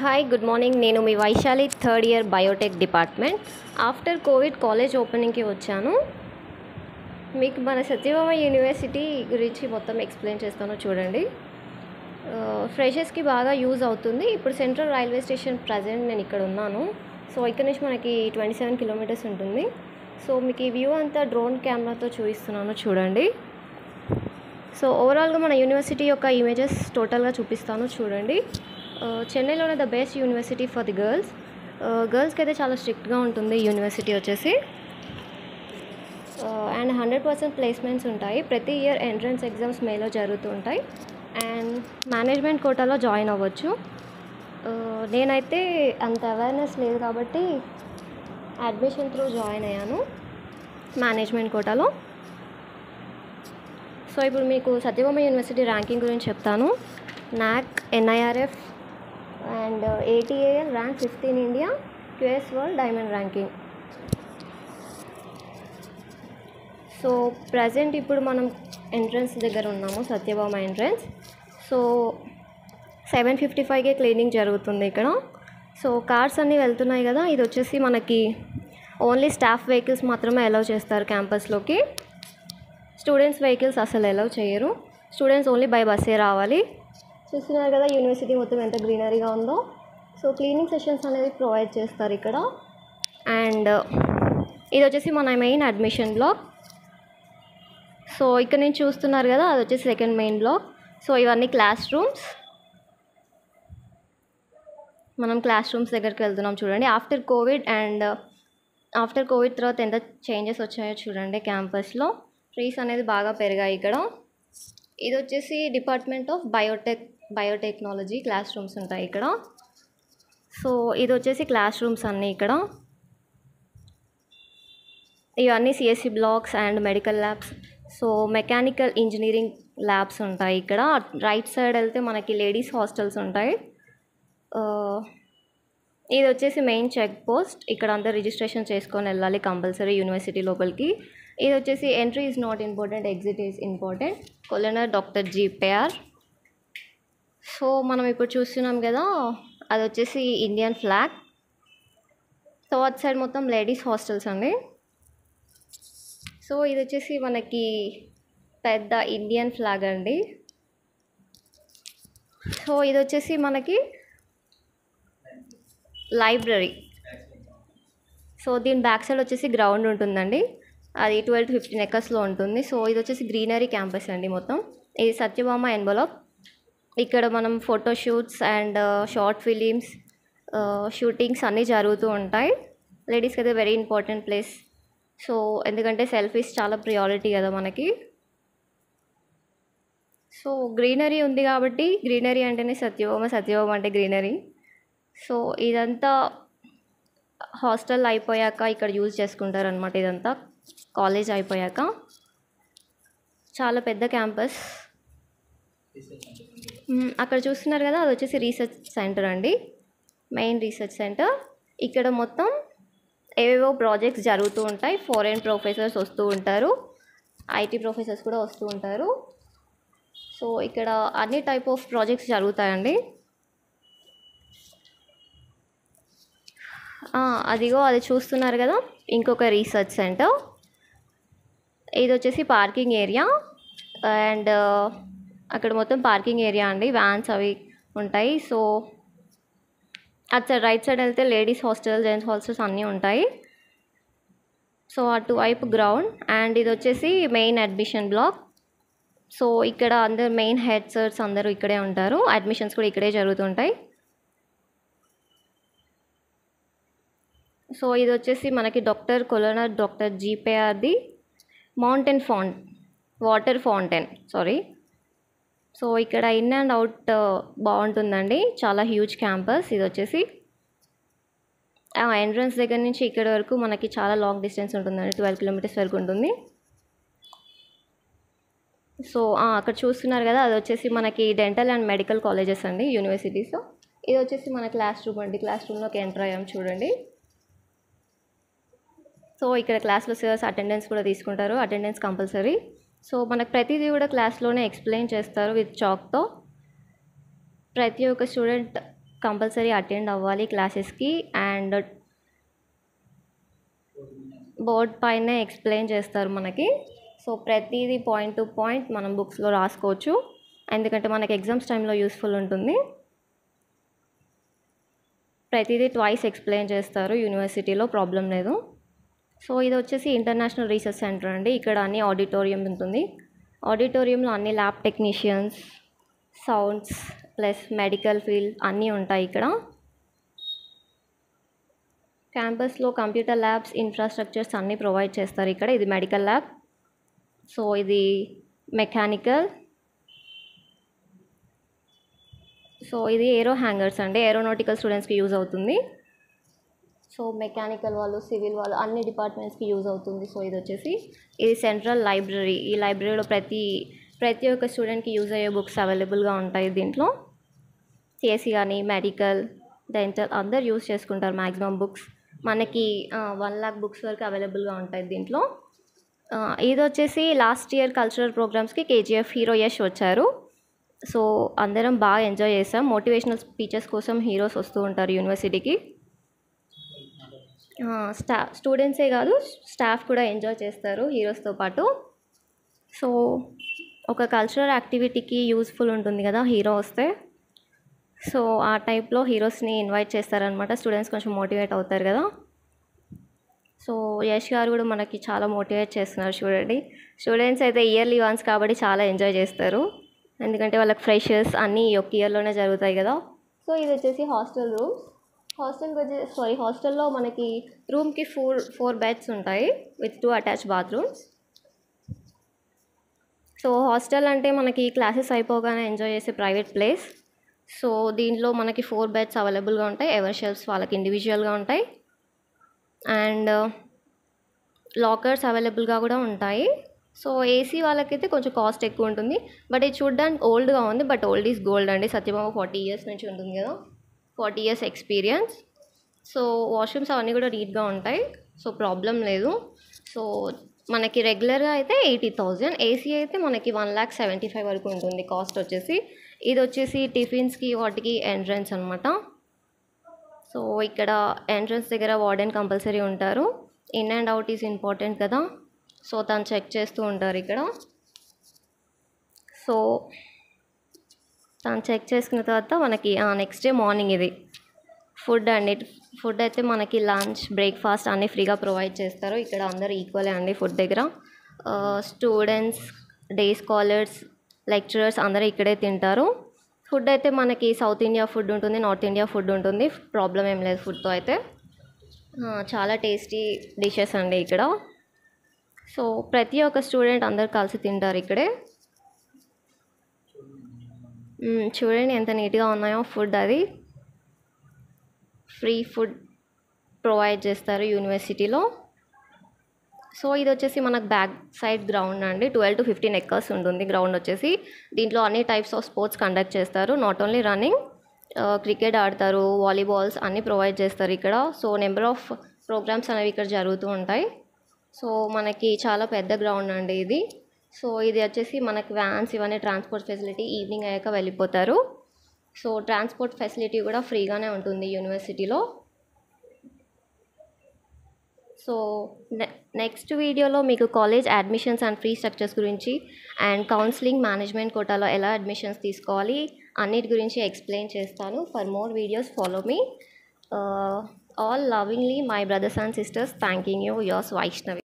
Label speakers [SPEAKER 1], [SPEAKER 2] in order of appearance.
[SPEAKER 1] Hi good morning. నేను మీ Vaishali, third year biotech department. After Covid college ఓపెనింగ్కి వచ్చాను. మీకు మన సత్యభామ యూనివర్సిటీ గురించి మొత్తం ఎక్స్ప్లెయిన్ చేస్తాను చూడండి. ఫ్రెషర్స్కి బాగా యూజ్ అవుతుంది. ఇప్పుడు సెంట్రల్ రైల్వే స్టేషన్ ప్రజెంట్ నేను ఇక్కడ ఉన్నాను. సో ఇక్కడ నుంచి మనకి 27 కిలోమీటర్స్ ఉంటుంది. సో మీకు ఈ వ్యూ అంతా డ్రోన్ కెమెరాతో చూపిస్తున్నాను చూడండి. సో ఓవరాల్గా మన యూనివర్సిటీ యొక్క ఇమేజెస్ టోటల్గా చూపిస్తాను చూడండి. చెన్నైలోనే the best university for the గర్ల్స్కి అయితే చాలా స్ట్రిక్ట్గా ఉంటుంది యూనివర్సిటీ వచ్చేసి. అండ్ 100% ప్లేస్మెంట్స్ ఉంటాయి. ప్రతి ఇయర్ ఎంట్రన్స్ ఎగ్జామ్స్ మేలో జరుగుతూ ఉంటాయి. అండ్ మేనేజ్మెంట్ కోటాలో జాయిన్ అవ్వచ్చు. నేనైతే అంత అవేర్నెస్ లేదు కాబట్టి అడ్మిషన్ త్రూ జాయిన్ అయ్యాను మేనేజ్మెంట్ కోటాలో. సో ఇప్పుడు మీకు సత్యభామ యూనివర్సిటీ ర్యాంకింగ్ గురించి చెప్తాను. నాక్, NIRF and ATAL rank 5th in India, QS world diamond ranking. So present ఇప్పుడు మనం ఎంట్రన్స్ దగ్గర ఉన్నాము, సత్యభామ ఎంట్రన్స్. సో 7:55కే క్లీనింగ్ జరుగుతుంది ఇక్కడ. సో కార్స్ అన్నీ వెళ్తున్నాయి కదా. ఇది వచ్చేసి మనకి ఓన్లీ స్టాఫ్ వెహికల్స్ మాత్రమే అలౌ చేస్తారు క్యాంపస్లోకి. స్టూడెంట్స్ వెహికల్స్ అసలు అలౌ చేయరు. స్టూడెంట్స్ ఓన్లీ బై బస్సే రావాలి. చూస్తున్నారు కదా యూనివర్సిటీ మొత్తం ఎంత గ్రీనరీగా ఉందో. సో క్లీనింగ్ సెషన్స్ అనేది ప్రొవైడ్ చేస్తారు ఇక్కడ. అండ్ ఇది వచ్చేసి మన మెయిన్ అడ్మిషన్ బ్లాక్. సో ఇక్కడ నుంచి చూస్తున్నారు కదా, అది వచ్చేసి సెకండ్ మెయిన్ బ్లాక్. సో ఇవన్నీ క్లాస్ రూమ్స్. మనం క్లాస్ రూమ్స్ దగ్గరికి వెళ్తున్నాం చూడండి. ఆఫ్టర్ కోవిడ్ తర్వాత ఎంత చేంజెస్ వచ్చాయో చూడండి క్యాంపస్లో. ట్రీస్ అనేది బాగా పెరిగాయి ఇక్కడ. ఇది వచ్చేసి department of biotechnology class rooms ఉంటాయి ఇక్కడ. సో ఇది వచ్చేసి క్లాస్ రూమ్స్ అన్నీ ఇక్కడ. ఇవన్నీ CSE blocks and medical labs. So mechanical engineering labs ఉంటాయి ఇక్కడ. రైట్ సైడ్ వెళ్తే మనకి లేడీస్ హాస్టల్స్ ఉంటాయి. ఇది వచ్చేసి మెయిన్ చెక్ పోస్ట్. ఇక్కడ అంతా రిజిస్ట్రేషన్ చేసుకొని వెళ్ళాలి కంపల్సరీ యూనివర్సిటీ లోపలికి. ఇది వచ్చేసి entry is not important, exit is important. Colonel doctor GPR. So మనం ఇప్పుడు చూస్తున్నాం కదా, అది వచ్చేసి ఇండియన్ ఫ్లాగ్. సో అటు సైడ్ మొత్తం లేడీస్ హాస్టల్స్ అండి. సో ఇది వచ్చేసి మనకి పెద్ద ఇండియన్ ఫ్లాగ్ అండి. సో ఇది వచ్చేసి మనకి లైబ్రరీ. సో దీని బ్యాక్ సైడ్ వచ్చేసి గ్రౌండ్ ఉంటుందండి. అది 12 to 15 acresలో ఉంటుంది. సో ఇది వచ్చేసి గ్రీనరీ క్యాంపస్ అండి మొత్తం. ఇది సత్యభామ ఎన్వలప్. ఇక్కడ మనం photoshoots and short films shootings అన్నీ జరుగుతూ ఉంటాయి. లేడీస్కి అయితే వెరీ ఇంపార్టెంట్ ప్లేస్. సో ఎందుకంటే సెల్ఫీస్ చాలా ప్రియారిటీ కదా మనకి. సో గ్రీనరీ ఉంది కాబట్టి, గ్రీనరీ అంటేనే సత్యభామ అంటే గ్రీనరీ. సో ఇదంతా హాస్టల్ అయిపోయాక ఇక్కడ యూజ్ చేసుకుంటారు అనమాట. ఇదంతా కాలేజ్ అయిపోయాక. చాలా పెద్ద క్యాంపస్. అక్కడ చూస్తున్నారు కదా, అది వచ్చేసి రీసెర్చ్ సెంటర్ అండి, మెయిన్ రీసెర్చ్ సెంటర్. ఇక్కడ మొత్తం ఏవేవో ప్రాజెక్ట్స్ జరుగుతూ ఉంటాయి. ఫారెన్ ప్రొఫెసర్స్ వస్తూ ఉంటారు, IT ప్రొఫెసర్స్ కూడా వస్తూ ఉంటారు. సో ఇక్కడ అన్ని టైప్ ఆఫ్ ప్రాజెక్ట్స్ జరుగుతాయండి. అదిగో అది చూస్తున్నారు కదా, ఇంకొక రీసెర్చ్ సెంటర్. ఇది వచ్చేసి పార్కింగ్ ఏరియా. అండ్ అక్కడ మొత్తం పార్కింగ్ ఏరియా అండి, వ్యాన్స్ అవి ఉంటాయి. సో అటు సైడ్ రైట్ సైడ్ వెళ్తే లేడీస్ హాస్టల్, జెంట్స్ హాస్టల్స్ అన్నీ ఉంటాయి. సో అటువైపు గ్రౌండ్. అండ్ ఇది వచ్చేసి మెయిన్ అడ్మిషన్ బ్లాక్. సో ఇక్కడ అందరు మెయిన్ హెడ్ సర్స్ అందరూ ఇక్కడే ఉంటారు. అడ్మిషన్స్ కూడా ఇక్కడే జరుగుతుంటాయి. సో ఇది వచ్చేసి మనకి కొలనర్ డాక్టర్ GPRది వాటర్ ఫౌంటైన్. సో ఇక్కడ ఇన్ అండ్ అవుట్ బాగుంటుందండి, చాలా హ్యూజ్ క్యాంపస్. ఇది వచ్చేసి ఎంట్రన్స్ దగ్గర నుంచి ఇక్కడ వరకు మనకి చాలా లాంగ్ డిస్టెన్స్ ఉంటుందండి, 12 kilometers వరకు ఉంటుంది. సో అక్కడ చూస్తున్నారు కదా, అది వచ్చేసి మనకి డెంటల్ అండ్ మెడికల్ కాలేజెస్ అండి యూనివర్సిటీస్. ఇది వచ్చేసి మన క్లాస్ రూమ్ అండి. క్లాస్ రూమ్లోకి ఎంటర్ అయ్యాం చూడండి. సో ఇక్కడ క్లాస్లో సార్స్ అటెండెన్స్ కూడా తీసుకుంటారు, అటెండెన్స్ కంపల్సరీ. సో మనకు ప్రతిదీ కూడా క్లాస్లోనే ఎక్స్ప్లెయిన్ చేస్తారు విత్ చాక్తో. ప్రతి ఒక్క స్టూడెంట్ కంపల్సరీ అటెండ్ అవ్వాలి క్లాసెస్కి. అండ్ బోర్డ్ పైనే ఎక్స్ప్లెయిన్ చేస్తారు మనకి. సో ప్రతిదీ పాయింట్ టు పాయింట్ మనం బుక్స్లో రాసుకోవచ్చు, ఎందుకంటే మనకి ఎగ్జామ్స్ టైంలో యూస్ఫుల్ ఉంటుంది. ప్రతిదీ ట్వైస్ ఎక్స్ప్లెయిన్ చేస్తారు యూనివర్సిటీలో, ప్రాబ్లం లేదు. సో ఇది వచ్చేసి ఇంటర్నేషనల్ రీసెర్చ్ సెంటర్ అండి. ఇక్కడ అన్ని ఆడిటోరియం ఉంటుంది. ఆడిటోరియంలో అన్ని lab technicians, sounds plus medical field అన్నీ ఉంటాయి ఇక్కడ. క్యాంపస్లో కంప్యూటర్ ల్యాబ్స్, ఇన్ఫ్రాస్ట్రక్చర్స్ అన్నీ ప్రొవైడ్ చేస్తారు ఇక్కడ. ఇది మెడికల్ ల్యాబ్. సో ఇది మెకానికల్. సో ఇది ఏరో హ్యాంగర్స్ అండి, ఏరోనాటికల్ స్టూడెంట్స్కి యూజ్ అవుతుంది. సో మెకానికల్ వాళ్ళు, సివిల్ వాళ్ళు అన్ని డిపార్ట్మెంట్స్కి యూజ్ అవుతుంది. సో ఇది వచ్చేసి ఇది సెంట్రల్ లైబ్రరీ. ఈ లైబ్రరీలో ప్రతి ఒక్క స్టూడెంట్కి యూజ్ అయ్యే బుక్స్ అవైలబుల్గా ఉంటాయి దీంట్లో. సిఎస్సి కానీ మెడికల్, డెంటల్ అందరు యూజ్ చేసుకుంటారు మ్యాక్సిమం బుక్స్. మనకి 1 lakh బుక్స్ వరకు అవైలబుల్గా ఉంటాయి దీంట్లో. ఇది వచ్చేసి లాస్ట్ ఇయర్ కల్చరల్ ప్రోగ్రామ్స్కి కేజీఎఫ్ హీరో యష్ వచ్చారు. సో అందరం బాగా ఎంజాయ్ చేసాం. మోటివేషనల్ స్పీచెస్ కోసం హీరోస్ వస్తూ ఉంటారు యూనివర్సిటీకి. స్టూడెంట్సే కాదు, స్టాఫ్ కూడా ఎంజాయ్ చేస్తారు హీరోస్తో పాటు. సో ఒక కల్చరల్ యాక్టివిటీకి యూస్ఫుల్ ఉంటుంది కదా హీరో వస్తే. సో ఆ టైప్లో హీరోస్ని ఇన్వైట్ చేస్తారనమాట. స్టూడెంట్స్ కొంచెం మోటివేట్ అవుతారు కదా. సో యష్ గారు కూడా మనకి చాలా మోటివేట్ చేస్తున్నారు చూడండి. స్టూడెంట్స్ అయితే ఇయర్లీ వన్స్ కాబట్టి చాలా ఎంజాయ్ చేస్తారు, ఎందుకంటే వాళ్ళకి ఫ్రెషర్స్ అన్నీ ఒక ఇయర్లోనే జరుగుతాయి కదా. సో ఇది వచ్చేసి హాస్టల్ రూమ్స్. హాస్టల్లో మనకి రూమ్కి ఫోర్ బెడ్స్ ఉంటాయి with 2 attach bathrooms. So hostel అంటే మనకి క్లాసెస్ అయిపోగానే ఎంజాయ్ చేసే ప్రైవేట్ ప్లేస్. సో దీంట్లో మనకి 4 బెడ్స్ అవైలబుల్గా ఉంటాయి. ఎవరి షెల్ఫ్స్ వాళ్ళకి ఇండివిజువల్గా ఉంటాయి. అండ్ లాకర్స్ అవైలబుల్గా కూడా ఉంటాయి. సో ఏసీ వాళ్ళకైతే కొంచెం కాస్ట్ ఎక్కువ ఉంటుంది. బట్ ఇది చూడడానికి ఓల్డ్గా ఉంది, బట్ ఓల్డ్ ఈజ్ గోల్డ్ అండి. సత్యభామ 40 years నుంచి ఉంటుంది కదా, 40 years ఎక్స్పీరియన్స్. సో వాష్రూమ్స్ అవన్నీ కూడా నీట్గా ఉంటాయి. సో ప్రాబ్లం లేదు. సో మనకి రెగ్యులర్గా అయితే 80,000, ఏసీ అయితే మనకి 1,75,000 వరకు ఉంటుంది కాస్ట్ వచ్చేసి. ఇది వచ్చేసి టిఫిన్స్కి వాటికి ఎంట్రన్స్ అనమాట. సో ఇక్కడ ఎంట్రన్స్ దగ్గర వార్డెన్ కంపల్సరీ ఉంటారు. In and out is important కదా. సో తను చెక్ చేస్తూ ఉంటారు ఇక్కడ. సో తను చెక్ చేసుకున్న తర్వాత మనకి నెక్స్ట్ డే మార్నింగ్ ఇది ఫుడ్ అండి. ఫుడ్ అయితే మనకి లంచ్, బ్రేక్ఫాస్ట్ అన్నీ ఫ్రీగా ప్రొవైడ్ చేస్తారు. ఇక్కడ అందరూ ఈక్వలే అండి ఫుడ్ దగ్గర. స్టూడెంట్స్, డే స్కాలర్స్, లెక్చరర్స్ అందరూ ఇక్కడే తింటారు. ఫుడ్ అయితే మనకి సౌత్ ఇండియా ఫుడ్ ఉంటుంది, నార్త్ ఇండియా ఫుడ్ ఉంటుంది. ప్రాబ్లం ఏం లేదు ఫుడ్తో అయితే. చాలా టేస్టీ డిషెస్ అండి ఇక్కడ. సో ప్రతి ఒక్క స్టూడెంట్ అందరు కలిసి తింటారు ఇక్కడే. చూడండి ఎంత నీట్గా ఉన్నాయో ఫుడ్. అది ఫ్రీ ఫుడ్ ప్రొవైడ్ చేస్తారు యూనివర్సిటీలో. సో ఇది వచ్చేసి మనకు బ్యాక్ సైడ్ గ్రౌండ్ అండి. 12 to 15 acres ఉంటుంది గ్రౌండ్ వచ్చేసి. దీంట్లో అన్ని టైప్స్ ఆఫ్ స్పోర్ట్స్ కండక్ట్ చేస్తారు. నాట్ ఓన్లీ రన్నింగ్, క్రికెట్ ఆడతారు, వాలీబాల్స్ అన్నీ ప్రొవైడ్ చేస్తారు ఇక్కడ. సో నెంబర్ ఆఫ్ ప్రోగ్రామ్స్ అనేవి ఇక్కడ జరుగుతూ ఉంటాయి. సో మనకి చాలా పెద్ద గ్రౌండ్ అండి ఇది. సో ఇది వచ్చేసి మనకి వ్యాన్స్ ఇవన్నీ ట్రాన్స్పోర్ట్ ఫెసిలిటీ. ఈవినింగ్ అయ్యాక వెళ్ళిపోతారు. సో ట్రాన్స్పోర్ట్ ఫెసిలిటీ కూడా ఫ్రీగానే ఉంటుంది యూనివర్సిటీలో. సో నెక్స్ట్ వీడియోలో మీకు college admissions and free structures గురించి అండ్ కౌన్సిలింగ్, మేనేజ్మెంట్ కోటాలో ఎలా అడ్మిషన్స్ తీసుకోవాలి అన్నిటి గురించి ఎక్స్ప్లెయిన్ చేస్తాను. For more videos follow me. All lovingly my brothers and sisters, thanking you, yours Vaishnavi.